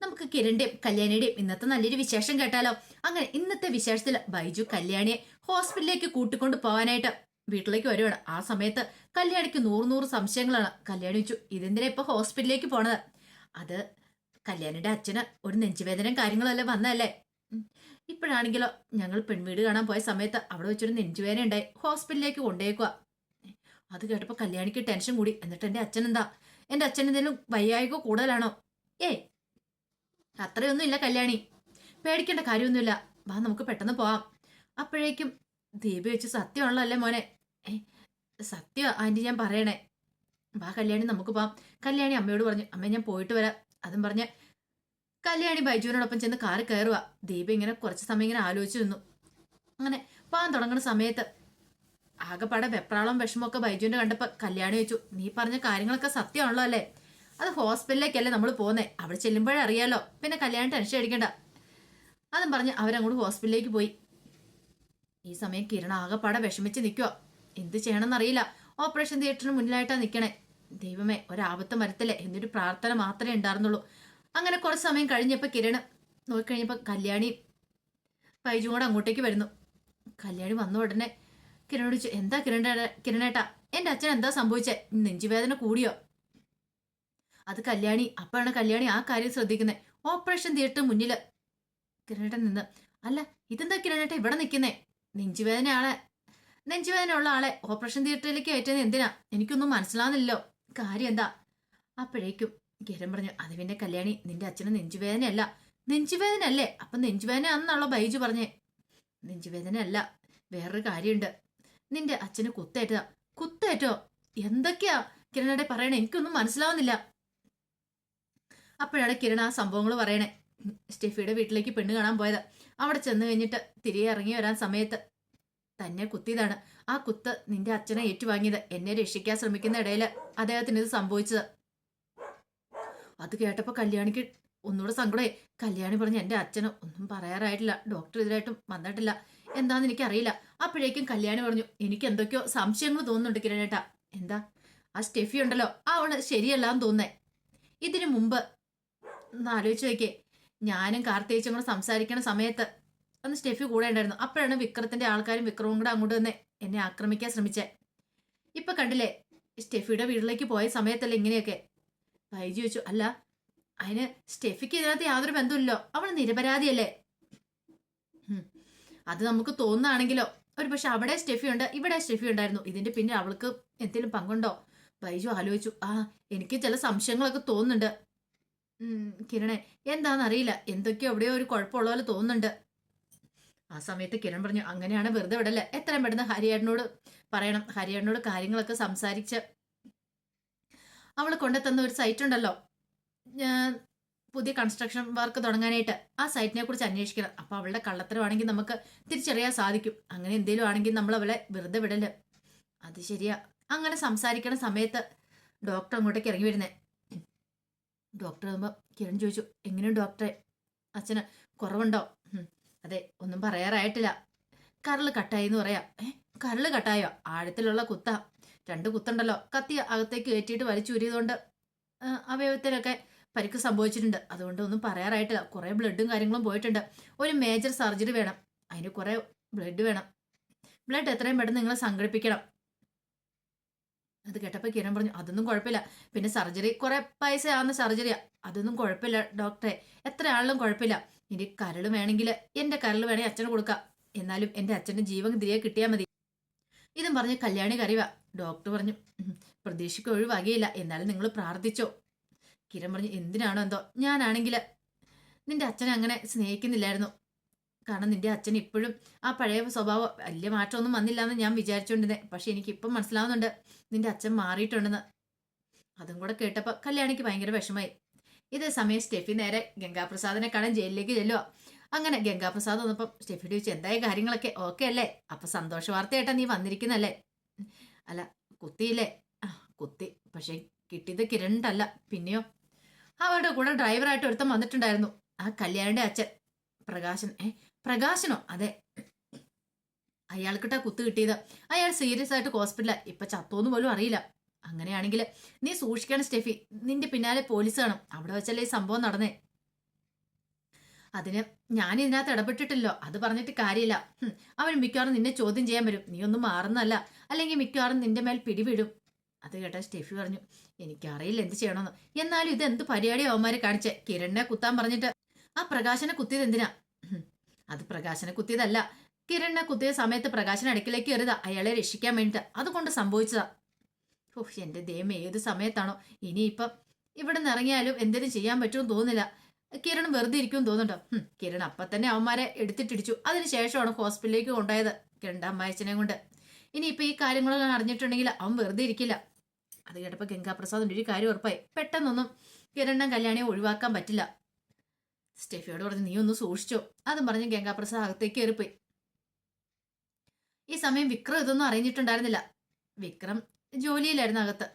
നമുക്ക് കിരണിന്റെയും കല്യാണിയുടെയും ഇന്നത്തെ നല്ലൊരു വിശേഷം കേട്ടാലോ. അങ്ങനെ ഇന്നത്തെ വിശേഷത്തിൽ ബൈജു കല്യാണിയെ ഹോസ്പിറ്റലിലേക്ക് കൂട്ടിക്കൊണ്ട് പോകാനായിട്ട് വീട്ടിലേക്ക് വരുവാണ്. ആ സമയത്ത് കല്യാണിക്ക് നൂറ് സംശയങ്ങളാണ്. കല്യാണി ചോദിച്ചു, ഇതെന്തിനാ ഇപ്പൊ ഹോസ്പിറ്റലിലേക്ക് പോണത്? അത് കല്യാണിയുടെ അച്ഛന് ഒരു നെഞ്ചുവേദനയും കാര്യങ്ങളെല്ലാം വന്നതല്ലേ. ഇപ്പോഴാണെങ്കിലോ ഞങ്ങൾ പെൺവീട് കാണാൻ പോയ സമയത്ത് അവിടെ വെച്ചൊരു നെഞ്ചുവേദന ഉണ്ടായി, ഹോസ്പിറ്റലിലേക്ക് കൊണ്ടുപോയിക്കുക. അത് കേട്ടപ്പോ കല്യാണിക്ക് ടെൻഷൻ കൂടി. എന്നിട്ട് എന്റെ അച്ഛൻ എന്തെങ്കിലും വയ്യായികോ കൂടുതലാണോ? ഏയ്, അത്രയൊന്നും ഇല്ല കല്യാണി, പേടിക്കേണ്ട കാര്യമൊന്നുമില്ല, വാ നമുക്ക് പെട്ടെന്ന് പോവാം. അപ്പോഴേക്കും ദീപ വെച്ച് സത്യമാണല്ലോ അല്ലേ മോനെ? സത്യ ആന്റി, ഞാൻ പറയണേ, വാ കല്യാണി നമുക്ക് പോവാം. കല്യാണി അമ്മയോട് പറഞ്ഞു, അമ്മ ഞാൻ പോയിട്ട് വരാം. അതും പറഞ്ഞ് കല്യാണി ബൈജുവിനോടൊപ്പം ചെന്ന് കാറ് കയറുക. ദീപ ഇങ്ങനെ കുറച്ച് സമയം ഇങ്ങനെ ആലോചിച്ചു നിന്നു. അങ്ങനെ പോകാൻ തുടങ്ങുന്ന സമയത്ത് ആകെപ്പാടെ വെപ്രാളം വിഷമമൊക്കെ ബൈജുവിന്റെ കണ്ടപ്പോ കല്യാണി വെച്ചു, നീ പറഞ്ഞ കാര്യങ്ങളൊക്കെ സത്യമാണല്ലോ അല്ലേ? അത് ഹോസ്പിറ്റലിലേക്കല്ലേ നമ്മൾ പോകുന്നേ, അവിടെ ചെല്ലുമ്പോഴേ അറിയാലോ, പിന്നെ കല്യാണം ടെൻഷൻ അടിക്കണ്ട. അതും പറഞ്ഞ് അവരങ്ങോട്ട് ഹോസ്പിറ്റലിലേക്ക് പോയി. ഈ സമയം കിരൺ ആകെപ്പാടെ വിഷമിച്ച് നിൽക്കുക. എന്ത് ചെയ്യണമെന്നറിയില്ല. ഓപ്പറേഷൻ തിയേറ്ററിന് മുന്നിലായിട്ടാണ് നിൽക്കണേ. ദൈവമേ, ഒരാപത്ത് വരത്തില്ലേ എന്നൊരു പ്രാർത്ഥന മാത്രമേ ഉണ്ടായിരുന്നുള്ളൂ. അങ്ങനെ കുറച്ച് സമയം കഴിഞ്ഞപ്പോൾ കിരൺ നോക്കിക്കഴിഞ്ഞപ്പോൾ കല്യാണി ബൈജു കൂടെ അങ്ങോട്ടേക്ക് വരുന്നു. കല്യാണി വന്ന ഉടനെ കിരണോട് ചോദിച്ചു, എന്താ കിരണേട്ടാ, എന്റെ അച്ഛൻ എന്താ സംഭവിച്ചേ? നെഞ്ചുവേദന കൂടിയോ? അത് കല്യാണി അപ്പോഴാണ് കല്യാണി ആ കാര്യം ശ്രദ്ധിക്കുന്നത്. ഓപ്പറേഷൻ തിയേറ്റർ മുന്നിൽ കിരണേട്ടൻ നിന്ന്, അല്ല ഇതെന്താ കിരണേട്ട ഇവിടെ നിൽക്കുന്നേ? നെഞ്ചുവേദന ഉള്ള ആളെ ഓപ്പറേഷൻ തിയേറ്ററിലേക്ക് കയറ്റുന്നത് എന്തിനാ? എനിക്കൊന്നും മനസ്സിലാവുന്നില്ലല്ലോ, കാര്യം എന്താ? അപ്പോഴേക്കും കിരൺ പറഞ്ഞു, അത് പിന്നെ കല്യാണി, നിന്റെ അച്ഛന് നെഞ്ചുവേദന അല്ലേ? അപ്പൊ നെഞ്ചുവേദന ആണെന്നാണല്ലോ ബൈജു പറഞ്ഞേ. നെഞ്ചുവേദന അല്ല, വേറൊരു കാര്യമുണ്ട്. നിന്റെ അച്ഛന് കുത്തേറ്റോ? എന്തൊക്കെയാ കിരണേട്ടെ പറയണേ? എനിക്കൊന്നും മനസ്സിലാവുന്നില്ല. അപ്പോഴാണ് കിരൺ ആ സംഭവങ്ങൾ പറയണേ. സ്റ്റെഫിയുടെ വീട്ടിലേക്ക് പെണ്ണ് കാണാൻ പോയത്. അവിടെ ചെന്ന് കഴിഞ്ഞിട്ട് തിരികെ ഇറങ്ങി വരാൻ സമയത്ത് തന്നെ കുത്തിയതാണ്. ആ കുത്ത് നിന്റെ അച്ഛനെ ഏറ്റുവാങ്ങിയത്. എന്നെ രക്ഷിക്കാൻ ശ്രമിക്കുന്ന ഇടയിൽ അദ്ദേഹത്തിന് ഇത് സംഭവിച്ചത്. അത് കേട്ടപ്പോ കല്യാണിക്ക് ഒന്നുകൂടെ സങ്കടമായി. കല്യാണി പറഞ്ഞു, എന്റെ അച്ഛന് ഒന്നും പറയാറായിട്ടില്ല, ഡോക്ടർ ഇതിലായിട്ടും വന്നിട്ടില്ല, എന്താന്ന് എനിക്കറിയില്ല. അപ്പോഴേക്കും കല്യാണി പറഞ്ഞു, എനിക്ക് എന്തൊക്കെയോ സംശയങ്ങൾ തോന്നുന്നുണ്ട് കിരണേട്ടാ. എന്താ? ആ സ്റ്റെഫി ഉണ്ടല്ലോ, അവള് ശരിയല്ലാന്ന് തോന്നേ. ഇതിനു മുമ്പ് ഒന്ന് ആലോചിച്ച് നോക്കിയേ, ഞാനും കാർത്തികേച്ചും കൂടെ സംസാരിക്കണ സമയത്ത് അന്ന് സ്റ്റെഫി കൂടെ ഉണ്ടായിരുന്നു. അപ്പോഴാണ് വിക്രത്തിന്റെ ആൾക്കാരും വിക്രവും കൂടെ അങ്ങോട്ട് വന്ന് എന്നെ ആക്രമിക്കാൻ ശ്രമിച്ചേ. ഇപ്പൊ കണ്ടില്ലേ, സ്റ്റെഫിയുടെ വീട്ടിലേക്ക് പോയ സമയത്തല്ലേ ഇങ്ങനെയൊക്കെ? ബൈജു ചോദിച്ചു, അല്ല അതിന് സ്റ്റെഫിക്ക് ഇതിനകത്ത് യാതൊരു ബന്ധമില്ലല്ലോ, അവൾ നിരപരാധിയല്ലേ? അത് നമുക്ക് തോന്നുകയാണെങ്കിലോ, ഒരു പക്ഷെ അവിടെ സ്റ്റെഫി ഉണ്ട്, ഇവിടെ സ്റ്റെഫി ഉണ്ടായിരുന്നു, ഇതിന്റെ പിന്നെ അവൾക്ക് എന്തെങ്കിലും പങ്കുണ്ടോ? ബൈജു ആലോചിച്ചു. എനിക്ക് ചില സംശയങ്ങളൊക്കെ തോന്നുന്നുണ്ട് കിരണേ, എന്താണെന്നറിയില്ല, എന്തൊക്കെയോ എവിടെയോ ഒരു കുഴപ്പമുള്ള പോലെ തോന്നുന്നുണ്ട്. ആ സമയത്ത് കിരൺ പറഞ്ഞു, അങ്ങനെയാണ് വെറുതെ വിടല്ലേ, എത്രയും പെട്ടെന്ന് ഹരിയേട്ടനോട് പറയണം. ഹരിയേട്ടനോട് കാര്യങ്ങളൊക്കെ സംസാരിച്ച് അവൾ കൊണ്ടെത്തുന്ന ഒരു സൈറ്റ് ഉണ്ടല്ലോ, പുതിയ കൺസ്ട്രക്ഷൻ വർക്ക് തുടങ്ങാനായിട്ട്, ആ സൈറ്റിനെ കുറിച്ച് അന്വേഷിക്കണം. അപ്പൊ അവളുടെ കള്ളത്തരമാണെങ്കിൽ നമുക്ക് തിരിച്ചറിയാൻ സാധിക്കും. അങ്ങനെ എന്തെങ്കിലും ആണെങ്കിൽ നമ്മൾ അവളെ വെറുതെ വിടല്. അത് ശരിയാ. അങ്ങനെ സംസാരിക്കണ സമയത്ത് ഡോക്ടർ അങ്ങോട്ടേക്ക് ഇറങ്ങി വരുന്നേ. ഡോക്ടർ ആകുമ്പോൾ കിരൺ ചോദിച്ചു, എങ്ങനെയും ഡോക്ടറെ, അച്ഛന് കുറവുണ്ടോ? അതെ, ഒന്നും പറയാറായിട്ടില്ല, കരള് കട്ടായി എന്ന് പറയാം. കരള് കട്ടായോ? ആഴത്തിലുള്ള കുത്താ, 2 കുത്തുണ്ടല്ലോ, കത്തി അകത്തേക്ക് കയറ്റിയിട്ട് വലിച്ചൂരിയതുകൊണ്ട് അവയവത്തിലൊക്കെ പരിക്ക് സംഭവിച്ചിട്ടുണ്ട്. അതുകൊണ്ട് ഒന്നും പറയാറായിട്ടില്ല. കുറെ ബ്ലഡും കാര്യങ്ങളും പോയിട്ടുണ്ട്. ഒരു മേജർ സർജറി വേണം, അതിന് കുറെ ബ്ലഡ് വേണം. ബ്ലഡ് എത്രയും പെട്ടെന്ന് നിങ്ങളെ സംഘടിപ്പിക്കണം. അത് കേട്ടപ്പോൾ കിരൺ പറഞ്ഞു, അതൊന്നും കുഴപ്പമില്ല, പിന്നെ സർജറി കുറെ പൈസ ആവുന്ന സർജറിയാ, അതൊന്നും കുഴപ്പമില്ല ഡോക്ടറെ, എത്ര ആളിലും കുഴപ്പമില്ല. ഇനി കരള് വേണമെങ്കിൽ എന്റെ കരള് വേണേ അച്ഛന് കൊടുക്കാം, എന്നാലും എന്റെ അച്ഛന്റെ ജീവൻ തിരികെ കിട്ടിയാൽ മതി. ഇതും പറഞ്ഞ് കല്യാണി കരയുക. ഡോക്ടർ പറഞ്ഞു, പ്രതീക്ഷയ്ക്ക് ഒഴിവാകിയില്ല, എന്നാലും നിങ്ങൾ പ്രാർത്ഥിച്ചോ. കിരൺ പറഞ്ഞു, എന്തിനാണോ എന്തോ, ഞാനാണെങ്കിൽ നിന്റെ അച്ഛനെ അങ്ങനെ സ്നേഹിക്കുന്നില്ലായിരുന്നു. കാരണം നിന്റെ അച്ഛൻ ഇപ്പോഴും ആ പഴയ സ്വഭാവം, വലിയ മാറ്റമൊന്നും വന്നില്ല എന്ന് ഞാൻ വിചാരിച്ചുകൊണ്ടിരുന്നേ. പക്ഷെ എനിക്കിപ്പം മനസ്സിലാവുന്നുണ്ട് നിന്റെ അച്ഛൻ മാറിയിട്ടുണ്ടെന്ന്. അതും കൂടെ കേട്ടപ്പോൾ കല്യാണിക്ക് ഭയങ്കര വിഷമായി. ഇതേ സമയം സ്റ്റെഫി നേരെ ഗംഗാപ്രസാദിനെ കാണാൻ ജയിലിലേക്ക് ചെല്ലുക. അങ്ങനെ ഗംഗാപ്രസാദ് വന്നപ്പം സ്റ്റെഫിയോട് ചോദിച്ചു, എന്തായ കാര്യങ്ങളൊക്കെ ഓക്കെ അല്ലേ? അപ്പൊ സന്തോഷ വാർത്തയായിട്ടാ നീ വന്നിരിക്കുന്നല്ലേ? അല്ല, കുത്തിയില്ലേ? കുത്തി, പക്ഷെ കിട്ടിയത് കിരണിട്ടല്ല, പിന്നെയോ അവരുടെ കൂടെ ഡ്രൈവറായിട്ട് ഒരുത്തം വന്നിട്ടുണ്ടായിരുന്നു, ആ കല്യാണിന്റെ അച്ഛൻ പ്രകാശൻ. പ്രകാശനോ? അതെ, അയാൾക്കിട്ടാ കുത്ത് കിട്ടിയത്. അയാൾ സീരിയസ് ആയിട്ട് ഹോസ്പിറ്റലാ, ഇപ്പൊ ചത്തോന്ന് പോലും അറിയില്ല. അങ്ങനെയാണെങ്കിൽ നീ സൂക്ഷിക്കണം സ്റ്റെഫി, നിന്റെ പിന്നാലെ പോലീസ് കാണും, അവിടെ വെച്ചല്ലേ ഈ സംഭവം നടന്നേ. അതിന് ഞാൻ ഇതിനകത്ത് ഇടപെട്ടിട്ടില്ലോ, അത് പറഞ്ഞിട്ട് കാര്യമില്ല. അവൻ മിക്കവാറും നിന്നെ ചോദ്യം ചെയ്യാൻ വരും, നീ ഒന്നും മാറുന്നല്ല, അല്ലെങ്കിൽ മിക്കവാറും നിന്റെ മേൽ പിടിവിടും. അത് കേട്ട സ്റ്റെഫി പറഞ്ഞു, എനിക്കറിയില്ല എന്ത് ചെയ്യണമെന്ന്. എന്നാലും ഇത് എന്ത് പരിപാടി അവന്മാരെ കാണിച്ചേ? കിരണിനെ കുത്താൻ പറഞ്ഞിട്ട് ആ പ്രകാശനെ കുത്തിയത് എന്തിനാ? അത് പ്രകാശനെ കുത്തിയതല്ല, കിരണിനെ കുത്തിയ സമയത്ത് പ്രകാശൻ അടുക്കിലേക്ക് കയറിയതാ, അയാളെ രക്ഷിക്കാൻ വേണ്ടിട്ട്. അതുകൊണ്ട് സംഭവിച്ചതാ. ഓഹ് എന്റെ ദൈവം, ഏത് സമയത്താണോ ഇനിയിപ്പം ഇവിടെ നിന്ന് ഇറങ്ങിയാലും എന്തെങ്കിലും ചെയ്യാൻ പറ്റുമെന്ന് തോന്നുന്നില്ല. കിരൺ വെറുതെ ഇരിക്കും തോന്നുന്നുണ്ടോ? കിരൺ അപ്പം തന്നെ അവന്മാരെ എടുത്തിട്ടിടിച്ചു. അതിനുശേഷമാണ് ഹോസ്പിറ്റലിലേക്ക് കൊണ്ടുപോയത് കിരണിന്റെ അമ്മായച്ചനെ കൊണ്ട്. ഇനിയിപ്പോൾ ഈ കാര്യങ്ങളൊക്കെ അറിഞ്ഞിട്ടുണ്ടെങ്കിൽ അവൻ വെറുതെ ഇരിക്കില്ല. അത് കേട്ടപ്പോൾ ഗംഗാപ്രസാദിന്റെ ഒരു കാര്യം ഉറപ്പായി. പെട്ടെന്നൊന്നും കിരണിനെ കല്യാണിയെ ഒഴിവാക്കാൻ പറ്റില്ല. സ്റ്റെഫിയോട് പറഞ്ഞു, നീ ഒന്ന് സൂക്ഷിച്ചോ. അതും പറഞ്ഞ് ഗംഗാപ്രസാദ് അകത്തേക്ക് കയറിപ്പോയി. ഈ സമയം വിക്രം ഇതൊന്നും അറിഞ്ഞിട്ടുണ്ടായിരുന്നില്ല. വിക്രം ജോലിയിലായിരുന്നു അകത്ത്.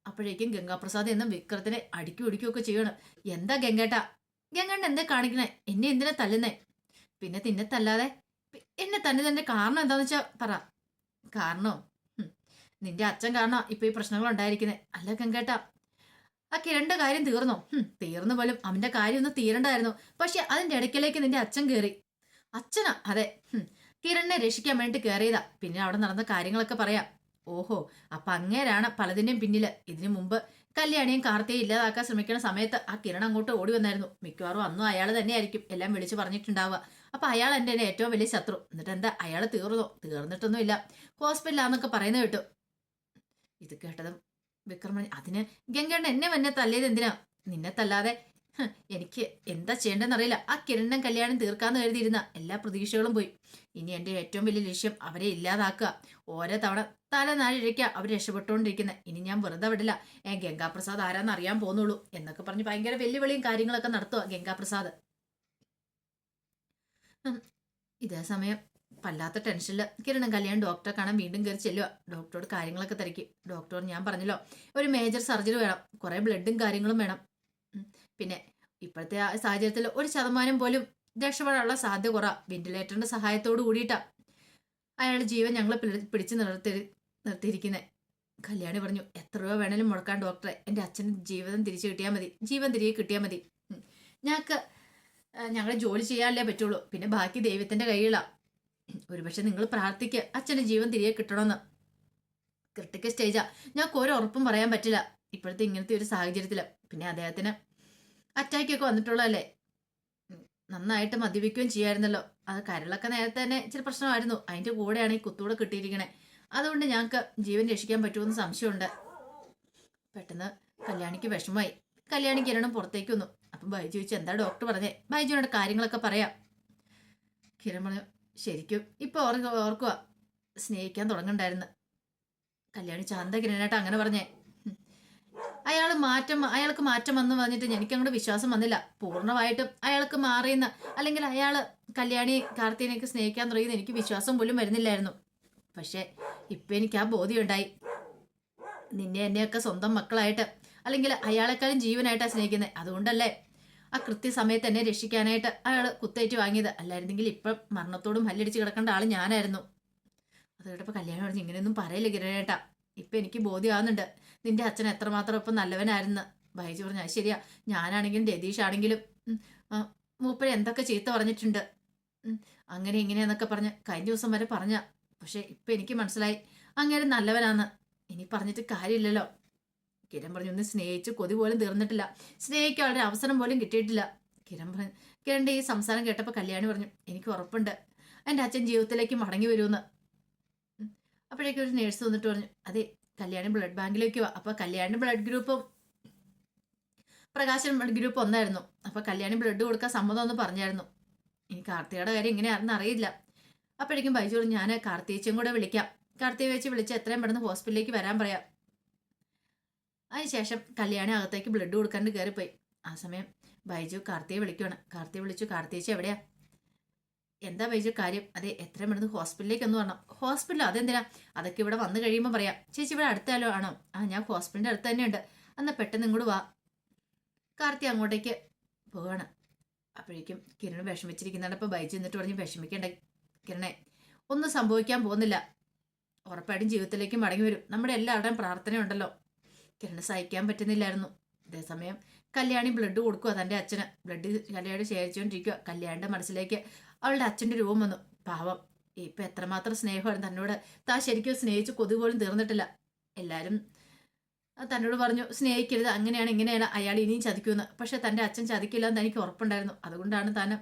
അപ്പോഴേക്കും ഗംഗാപ്രസാദ് എന്നും വിക്രത്തിനെ അടിക്കും ഒടിക്കുകയൊക്കെ ചെയ്യണം. എന്താ ഗംഗേട്ടാ, ഗംഗേട്ടൻ എന്താ കാണിക്കണേ? എന്നെ എന്തിനാ തല്ലുന്നേ? പിന്നെ തിന്നെ തല്ലാതെ എന്നെ തന്നെ കാരണം എന്താന്ന് വെച്ചാ പറ. കാരണോ? നിന്റെ അച്ഛൻ കാരണം ഇപ്പൊ ഈ പ്രശ്നങ്ങൾ ഉണ്ടായിരിക്കുന്നത്. അല്ല ഗംഗേട്ടാ, ആ കിരണിന്റെ കാര്യം തീർന്നോ? തീർന്നു പോലും, അവന്റെ കാര്യം ഒന്ന് തീരണ്ടായിരുന്നു. പക്ഷെ അതിന്റെ ഇടയ്ക്കിലേക്ക് നിന്റെ അച്ഛൻ കയറി. അച്ഛനാ? അതെ, കിരണിനെ രക്ഷിക്കാൻ വേണ്ടിട്ട് കയറിയതാ. പിന്നെ അവിടെ നടന്ന കാര്യങ്ങളൊക്കെ പറയാം. ഓഹോ, അപ്പൊ അങ്ങേരാണ് പലതിന്റെയും പിന്നില്. ഇതിനു മുമ്പ് കല്യാണിയും കാർത്തിയെ ഇല്ലാതാക്കാൻ ശ്രമിക്കുന്ന സമയത്ത് ആ കിരൺ അങ്ങോട്ട് ഓടി വന്നായിരുന്നു. മിക്കവാറും അന്നും അയാൾ തന്നെയായിരിക്കും എല്ലാം വിളിച്ചു പറഞ്ഞിട്ടുണ്ടാവുക. അപ്പൊ അയാൾ എന്റെ ഏറ്റവും വലിയ ശത്രു. എന്നിട്ട് എന്താ, അയാൾ തീർന്നോ? തീർന്നിട്ടൊന്നുമില്ല, ഹോസ്പിറ്റലാന്നൊക്കെ പറയുന്നത് കേട്ടു. ഇത് കേട്ടതും വിക്രമൻ, അതിന് ഗംഗേണ്ണ എന്നെ തല്ലിയത് എന്തിനാ? നിന്നെ തല്ലാതെ എനിക്ക് എന്താ ചെയ്യേണ്ടെന്നറിയില്ല. ആ കിരണ്ണൻ കല്യാണം തീർക്കാന്ന് കരുതിയിരുന്ന എല്ലാ പ്രതീക്ഷകളും പോയി. ഇനി എന്റെ ഏറ്റവും വലിയ ലക്ഷ്യം അവരെ ഇല്ലാതാക്കുക. ഓരോ തവണ തല നാഴിഴയ്ക്ക അവർ രക്ഷപ്പെട്ടുകൊണ്ടിരിക്കുന്നത്. ഇനി ഞാൻ വെറുതെ വിടില്ല. ഗംഗാപ്രസാദ് ആരാന്ന് അറിയാൻ പോകുന്നുള്ളൂ എന്നൊക്കെ പറഞ്ഞ് ഭയങ്കര വെല്ലുവിളിയും കാര്യങ്ങളൊക്കെ നടത്തുക ഗംഗാപ്രസാദ്. ഇതേ സമയം വല്ലാത്ത ടെൻഷനിൽ കിരണം കല്യാണം ഡോക്ടറെ കാണാൻ വീണ്ടും കയറി ചെല്ലുക. ഡോക്ടറോട് കാര്യങ്ങളൊക്കെ തിരക്കി. ഡോക്ടർ, ഞാൻ പറഞ്ഞല്ലോ, ഒരു മേജർ സർജറി വേണം, കുറെ ബ്ലഡും കാര്യങ്ങളും വേണം. പിന്നെ ഇപ്പോഴത്തെ ആ സാഹചര്യത്തിൽ 1% പോലും രക്ഷപ്പെടാനുള്ള സാധ്യത കുറവാ. വെന്റിലേറ്ററിന്റെ സഹായത്തോട് കൂടിയിട്ടാ അയാളുടെ ജീവൻ ഞങ്ങൾ പിടിച്ചു നിർത്തിയിരിക്കുന്നത്. കല്യാണി പറഞ്ഞു, എത്ര രൂപ വേണേലും മുടക്കാൻ ഡോക്ടറെ, എൻ്റെ അച്ഛന് ജീവിതം തിരിച്ചു കിട്ടിയാൽ മതി, ജീവൻ തിരികെ കിട്ടിയാൽ മതി. ഞങ്ങളെ ജോലി ചെയ്യാനല്ലേ പറ്റുള്ളൂ, പിന്നെ ബാക്കി ദൈവത്തിന്റെ കയ്യിലാ. ഒരുപക്ഷെ നിങ്ങൾ പ്രാർത്ഥിക്കുക അച്ഛന്റെ ജീവൻ തിരികെ കിട്ടണമെന്ന്. ക്രിട്ടിക്കൽ സ്റ്റേജാ, ഞങ്ങൾക്ക് ഒരു ഉറപ്പും പറയാൻ പറ്റില്ല ഇപ്പോഴത്തെ ഇങ്ങനത്തെ ഒരു സാഹചര്യത്തില്. പിന്നെ അദ്ദേഹത്തിന് അറ്റാക്കൊക്കെ വന്നിട്ടുള്ളതല്ലേ, നന്നായിട്ട് മദ്യപിക്കുകയും ചെയ്യായിരുന്നല്ലോ. അത് കരളൊക്കെ നേരത്തെ തന്നെ ഇച്ചിരി പ്രശ്നമായിരുന്നു. അതിന്റെ കൂടെയാണ് ഈ കുത്തൂടെ കിട്ടിയിരിക്കണേ. അതുകൊണ്ട് ഞങ്ങൾക്ക് ജീവൻ രക്ഷിക്കാൻ പറ്റുമെന്ന് സംശയമുണ്ട്. പെട്ടെന്ന് കല്യാണിക്ക് വിഷമമായി. കല്യാണി കിരണം പുറത്തേക്ക് വന്നു. അപ്പം ബൈജു ചോദിച്ചു, എന്താ ഡോക്ടർ പറഞ്ഞേ? ബൈജുവിനോട് കാര്യങ്ങളൊക്കെ പറയാം. കിരൺ പറഞ്ഞു, ശരിക്കും ഇപ്പൊ ഓർക്കുക, സ്നേഹിക്കാൻ തുടങ്ങണ്ടായിരുന്നു. കല്യാണി ശാന്ത കിരണായിട്ട് അങ്ങനെ പറഞ്ഞേ. അയാൾക്ക് മാറ്റം വന്നു പറഞ്ഞിട്ട് എനിക്കങ്ങോട്ട് വിശ്വാസം വന്നില്ല. പൂർണ്ണമായിട്ടും അയാൾക്ക് മാറിയെന്ന, അല്ലെങ്കിൽ അയാള് കല്യാണി കാർത്തിനെയൊക്കെ സ്നേഹിക്കാൻ തുടങ്ങിയെന്ന് എനിക്ക് വിശ്വാസം പോലും വരുന്നില്ലായിരുന്നു. പക്ഷെ ഇപ്പൊ എനിക്ക് ആ ബോധ്യം ഉണ്ടായി. നിന്നെ എന്നെയൊക്കെ സ്വന്തം മക്കളായിട്ട്, അല്ലെങ്കിൽ അയാളെക്കാളും ജീവനായിട്ടാണ് സ്നേഹിക്കുന്നത്. അതുകൊണ്ടല്ലേ ആ കൃത്യസമയത്ത് എന്നെ രക്ഷിക്കാനായിട്ട് അയാൾ കുത്തേറ്റ് വാങ്ങിയത്. അല്ലായിരുന്നെങ്കിൽ ഇപ്പം മരണത്തോടും ഹല്ലടിച്ച് കിടക്കേണ്ട ആള് ഞാനായിരുന്നു. അത് കേട്ടപ്പോൾ കല്യാണം പറഞ്ഞ്, ഇങ്ങനെയൊന്നും പറയില്ല കിരണേട്ടാ, ഇപ്പൊ എനിക്ക് ബോധ്യമാകുന്നുണ്ട് നിന്റെ അച്ഛൻ എത്രമാത്രം ഇപ്പം നല്ലവനായിരുന്നു. ബൈജു പറഞ്ഞു, അത് ശരിയാ, ഞാനാണെങ്കിലും രതീഷ് ആണെങ്കിലും മൂപ്പര് എന്തൊക്കെ ചീത്ത പറഞ്ഞിട്ടുണ്ട്, അങ്ങനെ ഇങ്ങനെയെന്നൊക്കെ പറഞ്ഞ് കഴിഞ്ഞ ദിവസം വരെ പറഞ്ഞ. പക്ഷെ ഇപ്പൊ എനിക്ക് മനസ്സിലായി അങ്ങനെ നല്ലവനാന്ന്. ഇനി പറഞ്ഞിട്ട് കാര്യമില്ലല്ലോ. കിരൺ പറഞ്ഞു, ഒന്ന് സ്നേഹിച്ച് കൊതി പോലും തീർന്നിട്ടില്ല, സ്നേഹിക്കാനുള്ള അവസരം പോലും കിട്ടിയിട്ടില്ല. കിരണിന്റെ ഈ സംസാരം കേട്ടപ്പോൾ കല്യാണി പറഞ്ഞു, എനിക്ക് ഉറപ്പുണ്ട് എൻ്റെ അച്ഛൻ ജീവിതത്തിലേക്ക് മടങ്ങി വരുമെന്ന്. അപ്പോഴേക്കും ഒരു നേഴ്സ് വന്നിട്ട് പറഞ്ഞു, അതെ കല്യാണി ബ്ലഡ് ബാങ്കിലേക്ക് വാ. അപ്പൊ കല്യാണി ബ്ലഡ് ഗ്രൂപ്പും പ്രകാശൻ ബ്ലഡ് ഗ്രൂപ്പ് ഒന്നായിരുന്നു. അപ്പൊ കല്യാണി ബ്ലഡ് കൊടുക്കാൻ സമ്മതം എന്ന് പറഞ്ഞായിരുന്നു. ഇനി കാർത്തികയുടെ കാര്യം എങ്ങനെയാണെന്ന് അറിയില്ല. അപ്പോഴേക്കും ബൈജു പറഞ്ഞു, ഞാൻ കാർത്തികച്ചും കൂടെ വിളിക്കാം, കാർത്തിക വെച്ച് വിളിച്ച് എത്രയും പെട്ടെന്ന് ഹോസ്പിറ്റലിലേക്ക് വരാൻ പറയാം. അതിനുശേഷം കല്യാണി അകത്തേക്ക് ബ്ലഡ് കൊടുക്കാണ്ട് കയറിപ്പോയി. ആ സമയം ബൈജു കാർത്തിയെ വിളിക്കുവാണ്. കാർത്തിയെ വിളിച്ചു, കാർത്തിയേച്ചി എവിടെയാ? എന്താ ബൈജു കാര്യം? അതെ എത്രയും പെട്ടെന്ന് ഹോസ്പിറ്റലിലേക്ക് ഒന്ന് വരണം. ഹോസ്പിറ്റലോ? അതെന്തിനാ? അതൊക്കെ ഇവിടെ വന്നു കഴിയുമ്പോൾ പറയാം. ചേച്ചി ഇവിടെ അടുത്താലോ ആണോ? ഞാൻ ഹോസ്പിറ്റലിന്റെ അടുത്ത് തന്നെയുണ്ട്, എന്നാൽ പെട്ടെന്ന് ഇങ്ങോട്ട് വാ. കാർത്തി അങ്ങോട്ടേക്ക് പോവാണ്. അപ്പോഴേക്കും കിരൺ വിഷമിച്ചിരിക്കുന്നുണ്ട്. അപ്പോൾ ബൈജു എന്നിട്ട് പറഞ്ഞ്, വിഷമിക്കണ്ട കിരണേ, ഒന്നും സംഭവിക്കാൻ പോകുന്നില്ല, ഉറപ്പായിട്ടും ജീവിതത്തിലേക്ക് മടങ്ങി വരും. നമ്മുടെ എല്ലാവരുടെയും പ്രാർത്ഥനയുണ്ടല്ലോ. കിരണ് സഹിക്കാൻ പറ്റുന്നില്ലായിരുന്നു. അതേസമയം കല്യാണി ബ്ലഡ് കൊടുക്കുക തൻ്റെ അച്ഛന്. ബ്ലഡ് കല്യാണി ശേഖരിച്ചുകൊണ്ടിരിക്കുക. കല്യാണിന്റെ മനസ്സിലേക്ക് അവളുടെ അച്ഛൻ്റെ രൂപം വന്നു. പാവം, ഇപ്പൊ എത്രമാത്രം സ്നേഹമാണ് തന്നോട്. താൻ ശരിക്കും സ്നേഹിച്ച് കൊതി പോലും തീർന്നിട്ടില്ല. എല്ലാരും തന്നോട് പറഞ്ഞു സ്നേഹിക്കരുത്, അങ്ങനെയാണ് ഇങ്ങനെയാണ്, അയാൾ ഇനിയും ചതിക്കുമെന്ന്. പക്ഷെ തൻ്റെ അച്ഛൻ ചതിക്കില്ല എന്ന് എനിക്ക് ഉറപ്പുണ്ടായിരുന്നു. അതുകൊണ്ടാണ് താൻ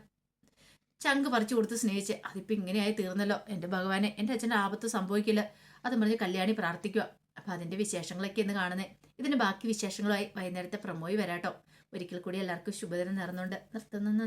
ചങ്ക് പറിച്ചു കൊടുത്ത് സ്നേഹിച്ച്. അതിപ്പോ ഇങ്ങനെയായി തീർന്നല്ലോ. എൻ്റെ ഭഗവാനെ, എൻ്റെ അച്ഛൻ്റെ ആപത്ത് സംഭവിക്കില്ല. അതും പറഞ്ഞ് കല്യാണി പ്രാർത്ഥിക്കുക. അപ്പൊ അതിന്റെ വിശേഷങ്ങളൊക്കെ ഇന്ന് കാണുന്നേ. ഇതിന്റെ ബാക്കി വിശേഷങ്ങളുമായി വൈകുന്നേരത്തെ പ്രമോയി വരാട്ടോ. ഒരിക്കൽ കൂടി എല്ലാവർക്കും ശുഭദിനം നേർന്നുകൊണ്ട് നിർത്തുന്നു.